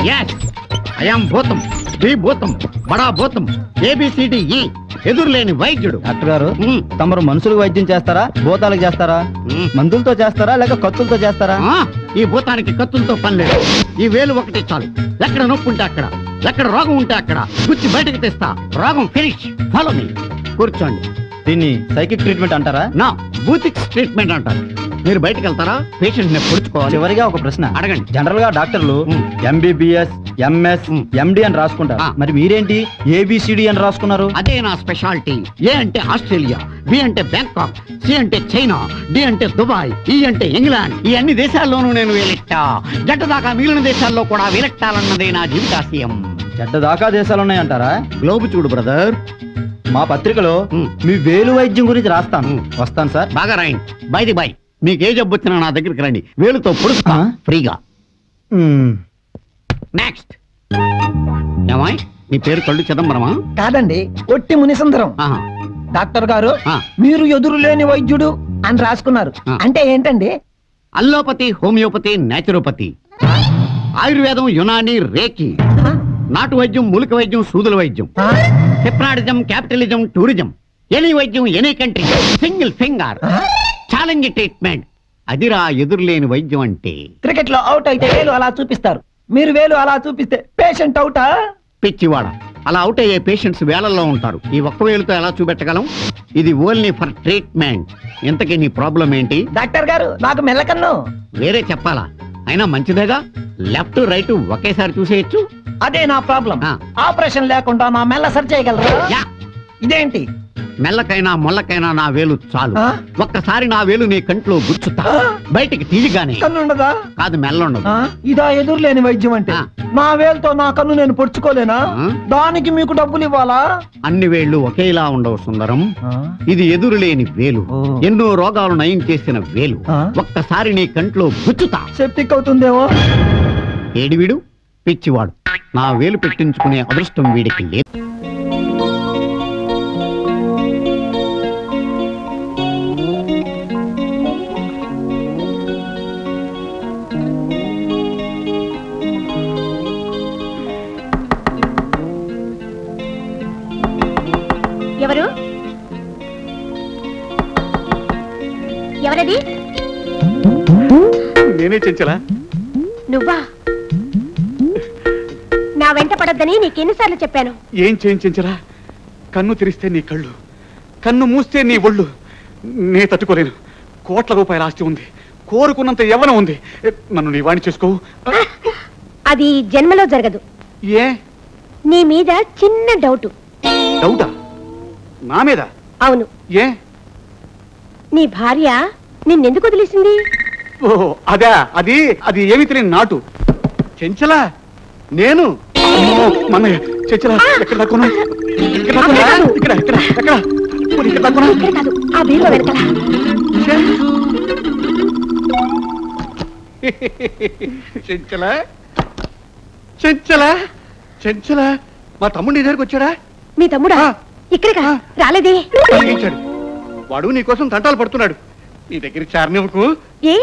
yes I am భూతం B భూతం బడా భూతం ABCDE ఎదురులేని వైద్యుడు. డాక్టర్ గారు తమరు మనుషులకు వైద్యం చేస్తారా భూతాలకు చేస్తారా మందులతో చేస్తారా లేక కత్తులతో చేస్తారా? ఈ భూతానికి కత్తులతో పని లేదు. ఈ వేలు ఒకటి చాలు. ఎక్కడ నొప్పి ఉంటే అక్కడ, ఎక్కడ రోగం ఉంటే అక్కడ గుచ్చి బయటకు తెస్తా. రోగం ఫినిష్. Follow me. కూర్చోండి. దీన్ని సైకిక్ ట్రీట్మెంట్ అంటారా? నా బూతిక్స్ ట్రీట్మెంట్ అంటారు. మీరు బయటకు వెళ్తారా? పేషెంట్ ని పొడుచుకోవాలి. చివరిగా ఒక ప్రశ్న అడగండి. జనరల్ గా డాక్టర్లు MBBS MS MD అని రాసుకుంటారు. మరి మీరేంటి ABCD అని రాసుకున్నారు? అదే నా స్పెషాలిటీ. ఏ అంటే ఆస్ట్రేలియా, బి అంటే బ్యాంకాక్, సి అంటే చైనా, డి అంటే దుబాయ్, ఈ అంటే ఇంగ్లాండ్. ఈ అన్ని దేశాల్లోనూ నేను వేలెట్టా. జట్ట దాకా మిగిలిన దేశాల్లో కూడా వేలెట్టాలన్నదే నా జీవితాశయం. జట్ట దాకా దేశాలు ఉన్నాయంటారా? గ్లోబ్ చూడు బ్రదర్. మా పత్రికలో మీ వేలు వైద్యం గురించి రాస్తాను. వస్తాను సార్. బాగా రాయండి. బై ది బై, మీకు ఏ జబ్బు వచ్చినా నా దగ్గరికి రండి. వేలుతో పొడుస్తా ఫ్రీగా. నెక్స్ట్. ఏమాయ్ నీ పేరు కళ్ళు చిదంబరమా? కాదండి, ఒట్టి మునిసుందరం. డాక్టర్ గారు మీరు ఎదురు లేని వైద్యుడు అని రాసుకున్నారు. అంటే ఏంటండి? అల్లోపతి, హోమియోపతి, నేచురోపతి, ఆయుర్వేదం, యునాని, రేకి, నాటు వైద్యం, మూలిక వైద్యం, సూదుల వైద్యం, హిప్నాటిజం, క్యాపిటలిజం, టూరిజం, ఎనీ వైద్యం, any country, single finger, challenge treatment. అదిరా ఎదురులేని వైద్యం అంటే. క్రికెట్ లో అవుట్ అయితే వేలు అలా చూపిస్తారు, మీరు వేలు అలా చూపిస్తే పేషెంట్ అవుటా? పిచ్చివాడ, అలా అవుట్ అయ్యే పేషెంట్స్ వేలల్లో ఉంటారు. ఈ ఒక్క వేలుతో ఎలా చూపెట్టగలం? ఇది ఓన్లీ ఫర్ ట్రీట్మెంట్. ఇంతకీ నీ ప్రాబ్లం ఏంటి? డాక్టర్ గారు నాకు మెల్లకన్ను. వేరే చెప్పాలా? అయినా మంచిదేగా, లెఫ్ట్ రైట్ ఒకేసారి చూసేయచ్చు. అదే నా ప్రాబ్లం. ఆపరేషన్ లేకుండా నా మెల్ల సరి చేయగలరా? ఇదేంటి? మెల్లకైనా మొల్లకైనా నా వేలు చాలు. ఒక్కసారి నా వేలు నీ కంట్లో గుచ్చుతా. బయటికి తీయగానే కన్నుండదా? కాదు, మెల్లుండదు. ఇదా ఎదురులేని వైద్యం అంటే? నా వేలుతో నా కన్ను నేను పొడుచుకోలేనా? దానికి మీకు డబ్బులు ఇవ్వాలా? అన్ని వేళ్లు ఒకేలా ఉండవు సుందరం. ఇది ఎదురులేని వేలు, ఎన్నో రోగాలు నయం చేసిన వేలు. ఒక్కసారి నీ కంట్లో గుచ్చుతా. సెప్టిక్ అవుతుందేమో. ఏడివిడు పిచ్చివాడు. నా వేలు పెట్టించుకునే అదృష్టం వీడికి లేదు. ఎవరు? ఎవరది? నేనే చెంచలా. నువ్వా? నా వెంట పడొద్దని నీకెన్నిసార్లు చెప్పాను? ఏం చేయించరా? కన్ను తెరిస్తే నీ కళ్ళు, కన్ను మూస్తే నీ ఒళ్ళు. నే తట్టుకోలేను. కోట్ల రూపాయల ఆస్తి ఉంది, కోరుకున్నంత యవ్వనం ఉంది. నన్ను నీ వాణి చేసుకోవు. అది జన్మలో జరగదు. ఏ? నీ మీద చిన్న డౌటు. డౌటా? నా మీద? అవును. ఏ? నీ భార్య నిన్నెందుకు వదిలేసింది? ఓ అదా, అది అది ఏమి తెలియని నాటు. చెంచలా నేను మన చెంచలా ఎక్కడ దాక్కున్నా? ఇక్కడ ఇక్కడ ఎక్కడ ఇక్కడ దాక్కున్నా? ఆ బీరువా వెనకాల. చెంచలా చెంచలా చెంచలా మా తమ్ముడు నీ దగ్గరికి వచ్చాడా? మీ తమ్ముడా? ఇక్కడికా రాలేదే? వాడు నీకోసం తంటాలు పడుతున్నాడు. నీ దగ్గరికి చారనివ్వకు. ఏ?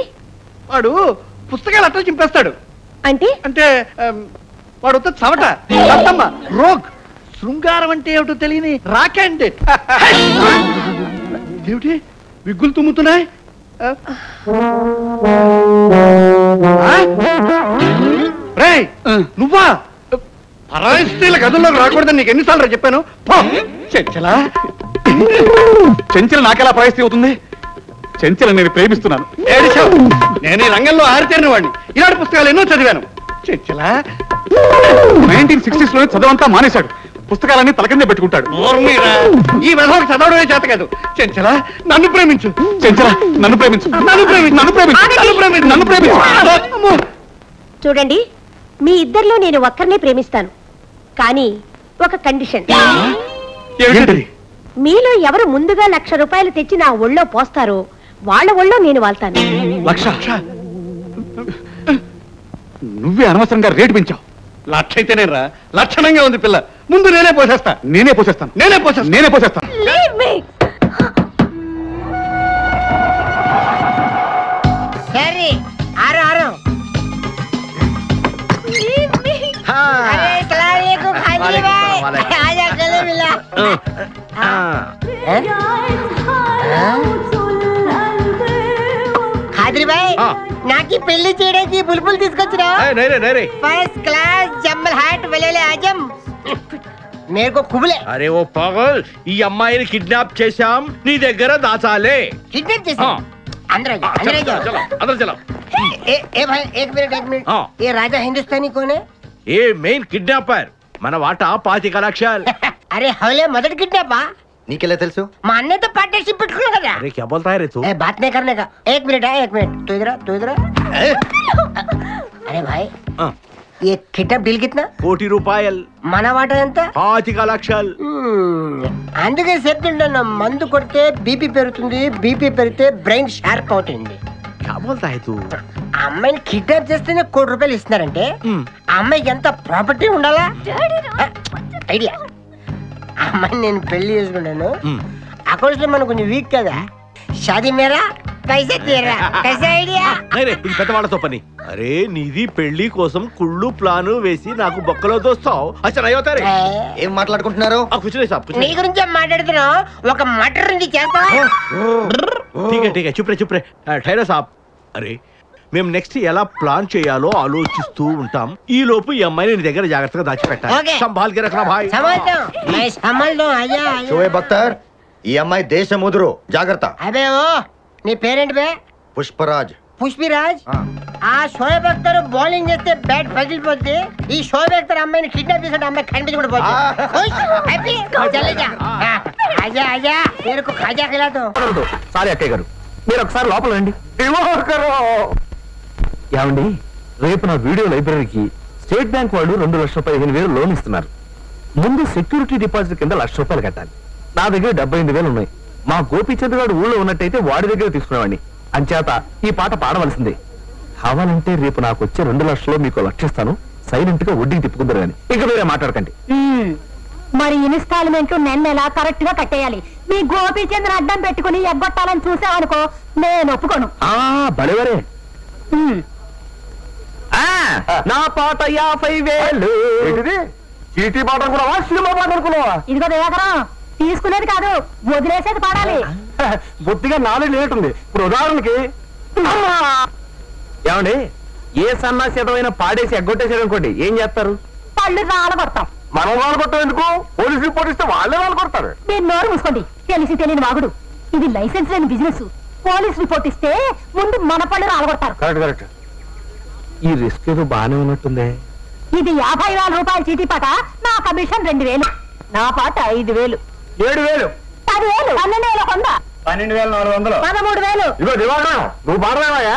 వాడు పుస్తకాలు అట్లా చింపేస్తాడు. అంటే? అంటే వాడు చవట, అత్తమ్మ, రోగ్. శృంగారం అంటే ఏమిటో తెలియని రాకండి. ఏమిటి విగ్గులు తుమ్ముతున్నాయి? రేయ్ నువ్వా? పరాయి స్త్రీల గదుల్లోకి రాకూడదని నీకు ఎన్నిసార్లు చెప్పాను? చెంచలా చెంచల నాకెలా పరాయి అవుతుంది? చెంచల నేను ప్రేమిస్తున్నాను. నేను ఈ రంగంలో ఆరితేరిన వాడిని. ఇలాంటి పుస్తకాలు ఎన్నో చదివాను. చెంచలా 1960s లోనే చదవంతా మానేశాడు. పుస్తకాలన్నీ తలకిందే పెట్టుకుంటాడు. ఈ విధంగా చదవడమే చేత కాదు. చెంచలా నన్ను ప్రేమించు. చెంచలా నన్ను ప్రేమించు. నన్ను ప్రేమించు. నన్ను ప్రేమించు. నన్ను ప్రేమించు. నన్ను ప్రేమించు. చూడండి, మీ ఇద్దరిలో నేను ఒక్కరినే ప్రేమిస్తాను. కానీ ఒక కండిషన్. మీలో ఎవరు ముందుగా 1,00,000 రూపాయలు తెచ్చి నా ఒళ్ళో పోస్తారో వాళ్ళ ఒళ్ళో నేను వాళ్తాను. 1,00,000? నువ్వే అనవసరంగా రేటు పెంచావు. 1,00,000 అయితేనే రా, లక్షణంగా ఉంది పిల్ల. ముందు నేనే పోసేస్తా. నేనే పోసేస్తాను. నేనే పోసేస్తాను. నేనే పోసేస్తాను. సరే ఆరు ఆరు. ఖాద్రిబాయ్ నాకి పెళ్లి చేయడానికి బుల్బుల్ తీసుకొచ్చినా ఫస్ట్ క్లాస్ జమ్మల్ హాట్ వలేలే ఆజం మేరకు కుబులే. అరే ఓ పాగల్, ఈ అమ్మాయిని కిడ్నాప్ చేశాం, నీ దగ్గర దాచాలే. కిడ్నాప్ చేశాం? अंदर चलो. ए भाई एक मिनट ये राजा हिंदुस्तानी कौन है? ये मेन किडनैपर మన వాటా 25 లక్షలు. अरे हवले మొదటి కిడ్నాపా? నీకెలా తెలుసు? మా అన్నతో పార్ట్నర్షిప్ పెట్టుకున్నా కదా. अरे क्या बोलता है रे तू? बात नहीं करने का. एक मिनट तू इधर अरे भाई ये किडनैप डील कितना? 1 రూపాయలు. మన వాటా ఎంత? 25 లక్షలు. అందుకే చెప్తుంటాను, మందు కొడితే బీపీ పెరుగుతుంది, బీపీ పెరిగితే బ్రెయిన్ షార్ప్ అవుతుంది. क्या बोलता है तू? అమ్మాయిని కిడ్నాప్ చేస్తేనే ₹1 కోటి ఇస్తున్నారంటే ఆ అమ్మాయికి ఎంత ప్రాపర్టీ ఉండాలా? ఐడియా. అమ్మాయిని నేను పెళ్లి చేసుకున్నాను, అకౌంట్స్ లో మనం కొంచెం వీక్ కదా. షాదీ మేరా పైసా తీరా కైసా ఐడియా? ఇది పెద్దవాళ్ళతో పని. అరే నీది పెళ్లి కోసం కుళ్ళు ప్లాను వేసి నాకు బొక్కలో దోస్తావు. అచ్చా అవుతారే. ఏం మాట్లాడుకుంటున్నారు? నీ గురించే మాట్లాడుతున్నావు. ఒక మటర్ నుంచి చేస్తావా? ठीक है चुप रे ठहरा साहब. అరే మేము నెక్స్ట్ ఎలా ప్లాన్ చేయాలో ఆలోచిస్తూ ఉంటాం. ఈ లోపు ఈ అమ్మాయిని నీ దగ్గర జాగ్రత్తగా దాచిపెట్టాలి. సంభాల్ కే రఖనా భాయ్. షోయబ్ అఖ్తర్, ఈ అమ్మాయి దేశముదురు, జాగ్రత్త. అబే ఓ నీ పేరెంట్ బే? పుష్పరాజ్. పుష్పిరాజ్? ఆ షోయబ్ అఖ్తర్ బౌలింగ్ చేస్తే బ్యాట్ పగిలిపోద్ది. ఈ షోయబ్ అఖ్తర్ అమ్మాయిని కిడ్నాప్ చేసిన అమ్మాయి కనిపించకుండా పోతుంది. ఆజా మేరకు ఖాజా ఖిలా దో. సారీ అక్కయ్య గారు, మీరు ఒకసారి లోపల రండి. ఏమండి, రేపు నా వీడియో లైబ్రరీకి స్టేట్ బ్యాంక్ వాళ్ళు 2,15,000 లోన్ ఇస్తున్నారు. ముందు సెక్యూరిటీ డిపాజిట్ కింద ₹1,00,000 కట్టాలి. నా దగ్గర 78,000 ఉన్నాయి. మా గోపీచంద్ గారు ఊళ్ళో ఉన్నట్టయితే వాడి దగ్గర తీసుకునేవాడిని. అంచేత ఈ పాట పాడవలసిందే. కావాలంటే రేపు నాకు వచ్చే 2 లక్షలు మీకు లక్షిస్తాను. సైలెంట్ గా వడ్డీకి తిప్పుకుందరు కానీ ఇక వేరే మాట్లాడకండి. మరి ఇన్స్టాల్మెంట్ నెల కరెక్ట్ గా కట్టేయాలి. మీ గోపీచంద్ర అడ్డం పెట్టుకుని ఎగ్గొట్టాలని చూసావనుకో, నేను ఒప్పుకోను. బలివరే. నా పాట 50,000. చీటీ పాట అనుకున్నావా, సినిమా పాట అనుకున్నావా? ఇదిగో దయాకరం, తీసుకునేది కాదు వదిలేసేది పాడాలి. బొత్తిగా నాలెడ్జ్ లేటుంది. ఇప్పుడు ఉదాహరణకి ఏమండి, ఏ సన్నాసితమైన పాడేసి ఎగ్గొట్టేసాడు అనుకోండి, ఏం చేస్తారు? పళ్ళు రాలగొడతాం. మనం వాళ్ళు కొట్టం ఎందుకు? పోలీసు రిపోర్ట్ ఇస్తే వాళ్ళే వాళ్ళు కొడతారు. మీరు నోరు మూసుకోండి, తెలిసి తెలియని వాగుడు. ఇది లైసెన్స్ లేని బిజినెస్. పోలీస్ రిపోర్ట్ ఇస్తే ముందు మన పళ్ళు రాలగొడతారు. కరెక్ట్. ఈ రిస్క్ ఏదో బాగానే ఉన్నట్టుందే. ఇది 50,000 రూపాయల చీటీ పాట. నా కమిషన్ 2,000. నా పాట 5,000. 7,000. 10,000. 12,100. 12,400. 13,000. ఇగో దివాకరం, నువ్వు పాడరావా?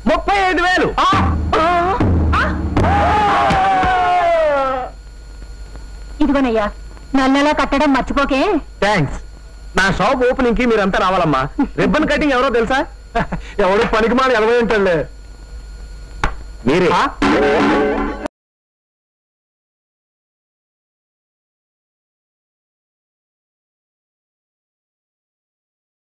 35,000. ఇదిగోనయ్యా, నెలలో కట్టడం మర్చిపోకే. థ్యాంక్స్. నా షాప్ ఓపెనింగ్ కి మీరంతా రావాలమ్మా. రిబ్బన్ కటింగ్ ఎవరో తెలుసా? ఎవరు పనికి మాని 80 ఉంటాడులే. మీరే